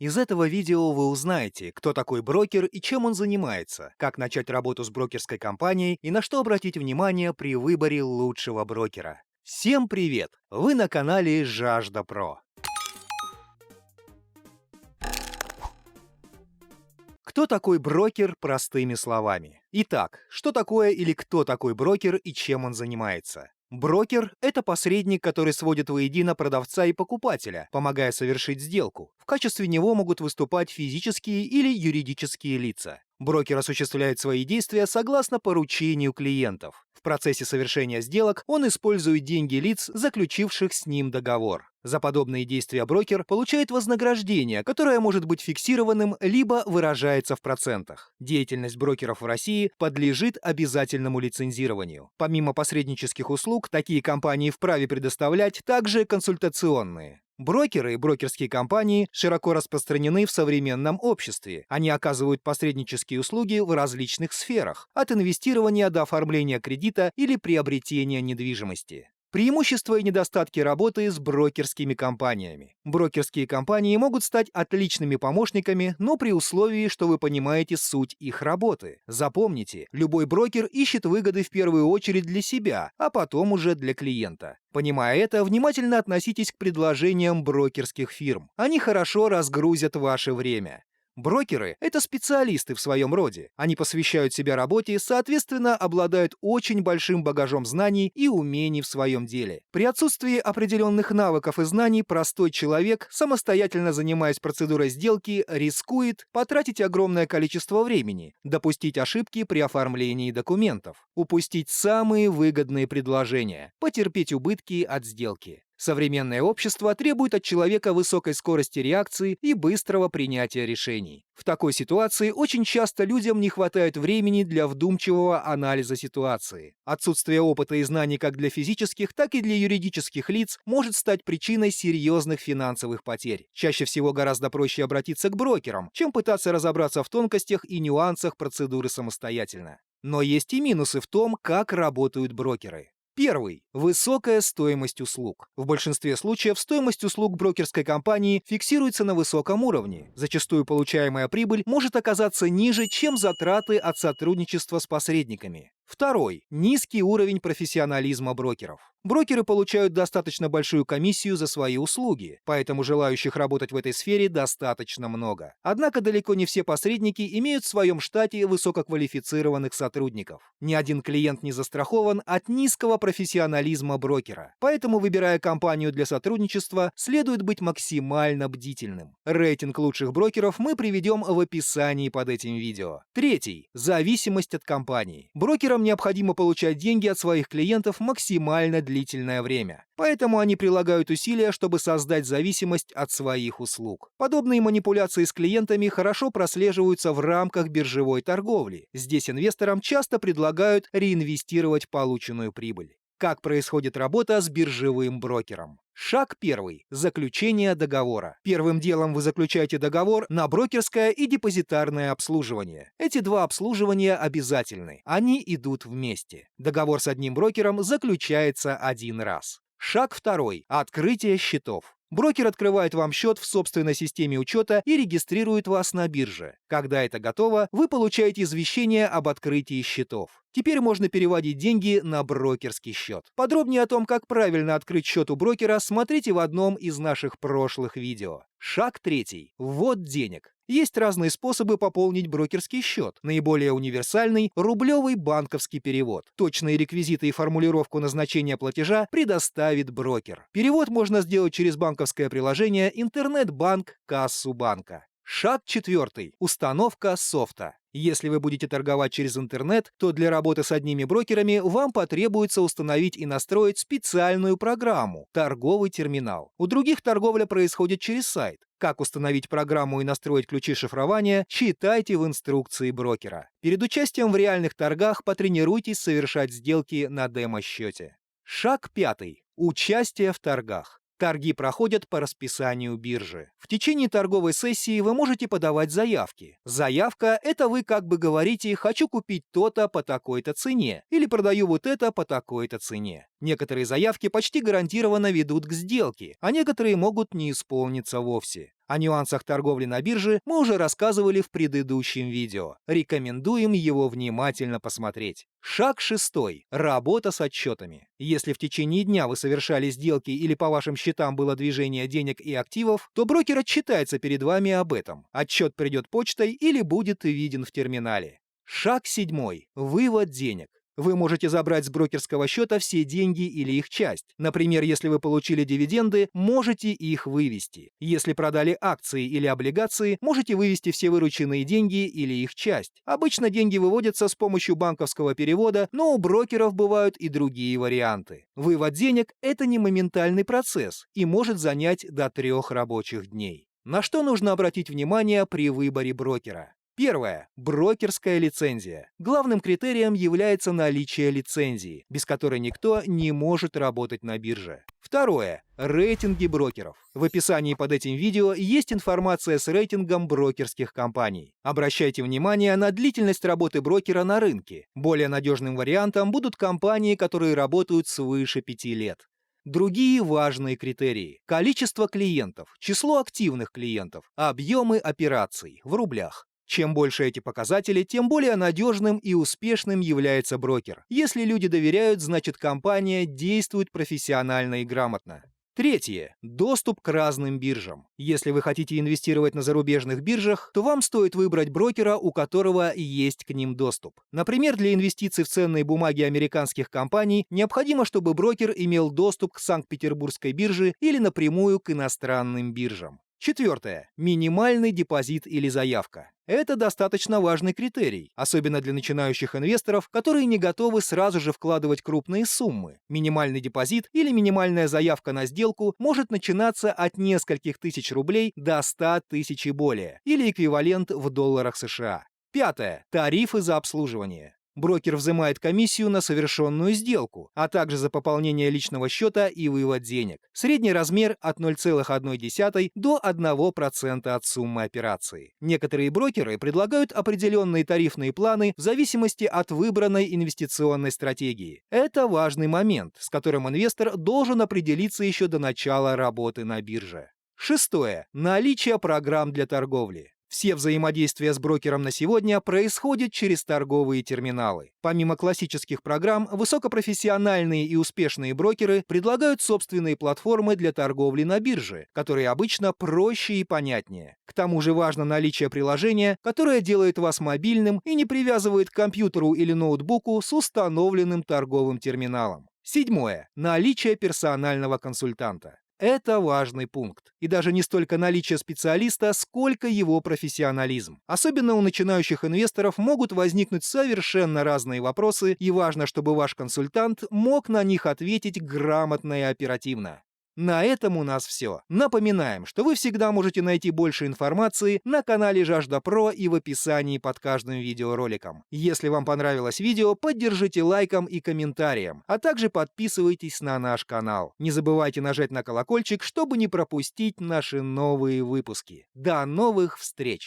Из этого видео вы узнаете, кто такой брокер и чем он занимается, как начать работу с брокерской компанией и на что обратить внимание при выборе лучшего брокера. Всем привет! Вы на канале Жажда Про. Кто такой брокер простыми словами? Итак, что такое или кто такой брокер и чем он занимается? Брокер– это посредник, который сводит воедино продавца и покупателя, помогая совершить сделку. В качестве него могут выступать физические или юридические лица. Брокер осуществляет свои действия согласно поручению клиентов. В процессе совершения сделок он использует деньги лиц, заключивших с ним договор. За подобные действия брокер получает вознаграждение, которое может быть фиксированным, либо выражается в процентах. Деятельность брокеров в России подлежит обязательному лицензированию. Помимо посреднических услуг, такие компании вправе предоставлять также консультационные. Брокеры и брокерские компании широко распространены в современном обществе. Они оказывают посреднические услуги в различных сферах, от инвестирования до оформления кредита или приобретения недвижимости. Преимущества и недостатки работы с брокерскими компаниями. Брокерские компании могут стать отличными помощниками, но при условии, что вы понимаете суть их работы. Запомните, любой брокер ищет выгоды в первую очередь для себя, а потом уже для клиента. Понимая это, внимательно относитесь к предложениям брокерских фирм. Они хорошо разгрузят ваше время. Брокеры– это специалисты в своем роде. Они посвящают себя работе, соответственно, обладают очень большим багажом знаний и умений в своем деле. При отсутствии определенных навыков и знаний простой человек, самостоятельно занимаясь процедурой сделки, рискует потратить огромное количество времени, допустить ошибки при оформлении документов, упустить самые выгодные предложения, потерпеть убытки от сделки. Современное общество требует от человека высокой скорости реакции и быстрого принятия решений. В такой ситуации очень часто людям не хватает времени для вдумчивого анализа ситуации. Отсутствие опыта и знаний как для физических, так и для юридических лиц может стать причиной серьезных финансовых потерь. Чаще всего гораздо проще обратиться к брокерам, чем пытаться разобраться в тонкостях и нюансах процедуры самостоятельно. Но есть и минусы в том, как работают брокеры. Первый. Высокая стоимость услуг. В большинстве случаев стоимость услуг брокерской компании фиксируется на высоком уровне. Зачастую получаемая прибыль может оказаться ниже, чем затраты от сотрудничества с посредниками. Второй. Низкий уровень профессионализма брокеров. Брокеры получают достаточно большую комиссию за свои услуги, поэтому желающих работать в этой сфере достаточно много. Однако далеко не все посредники имеют в своем штате высококвалифицированных сотрудников. Ни один клиент не застрахован от низкого профессионализма брокера. Поэтому, выбирая компанию для сотрудничества, следует быть максимально бдительным. Рейтинг лучших брокеров мы приведем в описании под этим видео. Третий. Зависимость от компании. Брокерам необходимо получать деньги от своих клиентов максимально длительное время. Поэтому они прилагают усилия, чтобы создать зависимость от своих услуг. Подобные манипуляции с клиентами хорошо прослеживаются в рамках биржевой торговли. Здесь инвесторам часто предлагают реинвестировать полученную прибыль. Как происходит работа с биржевым брокером? Шаг первый. Заключение договора. Первым делом вы заключаете договор на брокерское и депозитарное обслуживание. Эти два обслуживания обязательны. Они идут вместе. Договор с одним брокером заключается один раз. Шаг второй. Открытие счетов. Брокер открывает вам счет в собственной системе учета и регистрирует вас на бирже. Когда это готово, вы получаете извещение об открытии счетов. Теперь можно переводить деньги на брокерский счет. Подробнее о том, как правильно открыть счет у брокера, смотрите в одном из наших прошлых видео. Шаг третий. Ввод денег. Есть разные способы пополнить брокерский счет. Наиболее универсальный– рублевый банковский перевод. Точные реквизиты и формулировку назначения платежа предоставит брокер. Перевод можно сделать через банковское приложение «Интернет-банк», кассу банка. Шаг четвертый. Установка софта. Если вы будете торговать через интернет, то для работы с одними брокерами вам потребуется установить и настроить специальную программу– торговый терминал. У других торговля происходит через сайт. Как установить программу и настроить ключи шифрования, читайте в инструкции брокера. Перед участием в реальных торгах потренируйтесь совершать сделки на демо-счете. Шаг пятый. Участие в торгах. Торги проходят по расписанию биржи. В течение торговой сессии вы можете подавать заявки. Заявка– это вы как бы говорите «хочу купить то-то по такой-то цене» или «продаю вот это по такой-то цене». Некоторые заявки почти гарантированно ведут к сделке, а некоторые могут не исполниться вовсе. О нюансах торговли на бирже мы уже рассказывали в предыдущем видео. Рекомендуем его внимательно посмотреть. Шаг 6. Работа с отчетами. Если в течение дня вы совершали сделки или по вашим счетам было движение денег и активов, то брокер отчитается перед вами об этом. Отчет придет почтой или будет виден в терминале. Шаг 7. Вывод денег. Вы можете забрать с брокерского счета все деньги или их часть. Например, если вы получили дивиденды, можете их вывести. Если продали акции или облигации, можете вывести все вырученные деньги или их часть. Обычно деньги выводятся с помощью банковского перевода, но у брокеров бывают и другие варианты. Вывод денег – это не моментальный процесс и может занять до 3 рабочих дней. На что нужно обратить внимание при выборе брокера? Первое. Брокерская лицензия. Главным критерием является наличие лицензии, без которой никто не может работать на бирже. Второе. Рейтинги брокеров. В описании под этим видео есть информация с рейтингом брокерских компаний. Обращайте внимание на длительность работы брокера на рынке. Более надежным вариантом будут компании, которые работают свыше 5 лет. Другие важные критерии. Количество клиентов, число активных клиентов, объемы операций в рублях. Чем больше эти показатели, тем более надежным и успешным является брокер. Если люди доверяют, значит компания действует профессионально и грамотно. Третье. Доступ к разным биржам. Если вы хотите инвестировать на зарубежных биржах, то вам стоит выбрать брокера, у которого есть к ним доступ. Например, для инвестиций в ценные бумаги американских компаний необходимо, чтобы брокер имел доступ к Санкт-Петербургской бирже или напрямую к иностранным биржам. Четвертое. Минимальный депозит или заявка. Это достаточно важный критерий, особенно для начинающих инвесторов, которые не готовы сразу же вкладывать крупные суммы. Минимальный депозит или минимальная заявка на сделку может начинаться от нескольких тысяч рублей до 100 тысяч и более, или эквивалент в долларах США. Пятое. Тарифы за обслуживание. Брокер взимает комиссию на совершенную сделку, а также за пополнение личного счета и вывод денег. Средний размер от 0,1 до 1% от суммы операции. Некоторые брокеры предлагают определенные тарифные планы в зависимости от выбранной инвестиционной стратегии. Это важный момент, с которым инвестор должен определиться еще до начала работы на бирже. Шестое. Наличие программ для торговли. Все взаимодействия с брокером на сегодня происходят через торговые терминалы. Помимо классических программ, высокопрофессиональные и успешные брокеры предлагают собственные платформы для торговли на бирже, которые обычно проще и понятнее. К тому же важно наличие приложения, которое делает вас мобильным и не привязывает к компьютеру или ноутбуку с установленным торговым терминалом. Седьмое. Наличие персонального консультанта. Это важный пункт. И даже не столько наличие специалиста, сколько его профессионализм. Особенно у начинающих инвесторов могут возникнуть совершенно разные вопросы, и важно, чтобы ваш консультант мог на них ответить грамотно и оперативно. На этом у нас все. Напоминаем, что вы всегда можете найти больше информации на канале Жажда Про и в описании под каждым видеороликом. Если вам понравилось видео, поддержите лайком и комментарием, а также подписывайтесь на наш канал. Не забывайте нажать на колокольчик, чтобы не пропустить наши новые выпуски. До новых встреч!